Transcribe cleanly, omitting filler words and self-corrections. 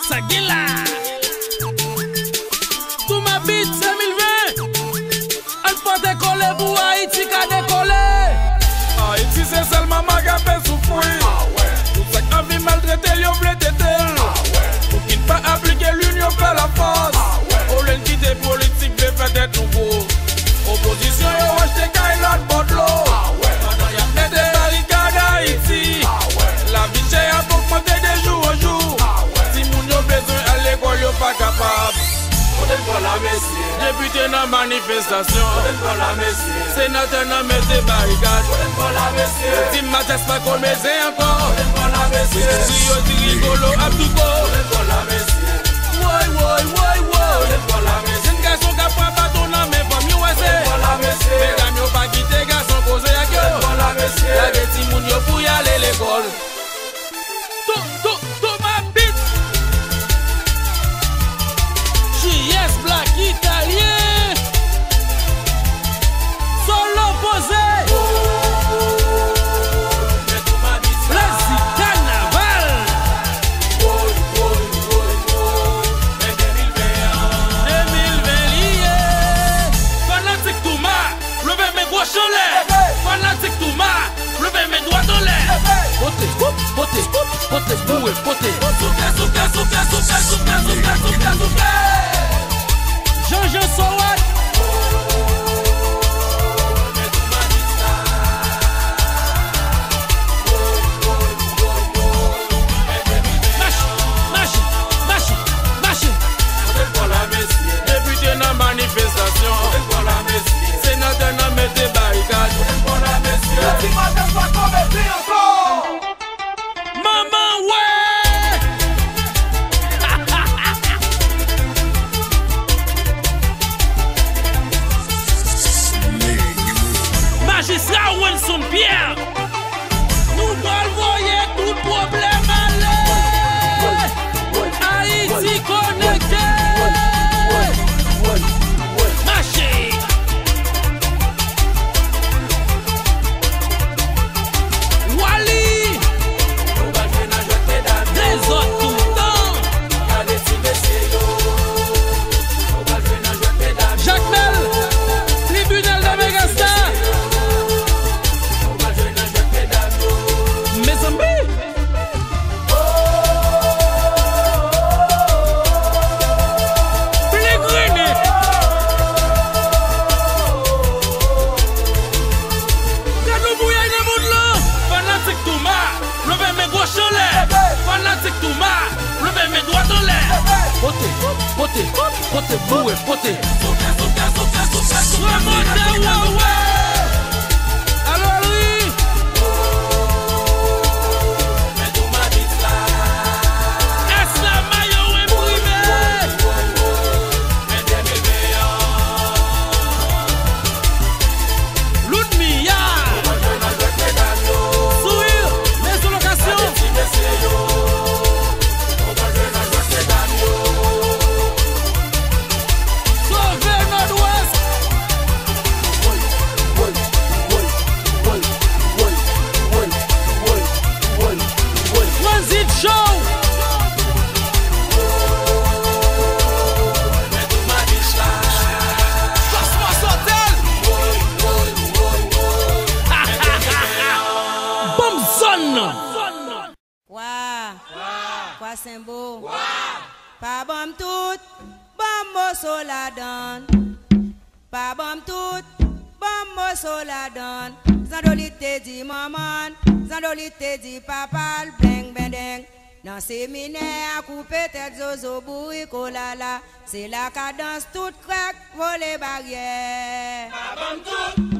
Sagila. Tout ma bite 2020. Elle peut décoller pour Haïti qu'a décollé. Haïti c'est seulement ma gapé souffrir. Tout ça qui a envie maltraiter, yon vle tétel. Pour qu'il ne pas appliquer l'union fait la force. Au l'entité politique veut faire des nouveaux. Opposition yo acheté qu'à l'autre bord de l'eau. Pendant y'a fait des barricades à Haïti. La vie chère a augmenté de jour en jour. Si moun yo besoin à l'école yo pas capable. Député dans manifestation, sénateur dans mette barricade. Si ma tête pas qu'on m'aise encore. Si yo di rigolo Abdouko. Jeune garçon qui prend bâton dans mes femmes yo essaie. Mesdames yo pas quitter garçon cause à yo. La petit moun yo pour y aller l'école. Tout ma bite. JS Black Italien. Solo posé. Plaisir carnaval. 2020 lié. Fanatique Touma. Levez mes gros cholets. Fanatique Touma. Levez mes doigts dans l'air. Poté, boué, poté. Souka. Jean Sowat. Marche. Député dans manifestation. Sénateur dans mette barricade. Maman, ouais. Magistrat Wilson Pierre. Nous allons voyer tout problème aller. Haïti connecté. Marché. Wally. Des autres tout le temps. Jacques Mel. Tribunal de Megastar. Mes zombies. Pellegrini. Gadou bouillé de monde là. Fanatique Touma. Levez mes gros cholets. Fanatique Touma. Levez mes doigts dans l'air. Poté, boué, poté. Remontez, ouais. Alors lui. Est-ce la maillot imprimé? Ludmilla. Sourire, maison location. Sauver Nord-Ouest. Transit Show. Bombe zone. Quoi c'est beau. Pas bon tout, bon morceau la donne. Pas bon tout, bon morceau la donne. Zandolite dit maman, zandolite dit papa, bling bendeng. Dans séminaire, couper tête zozo boui kolala. C'est la cadence toute craque, voler barrière. Pas bon tout.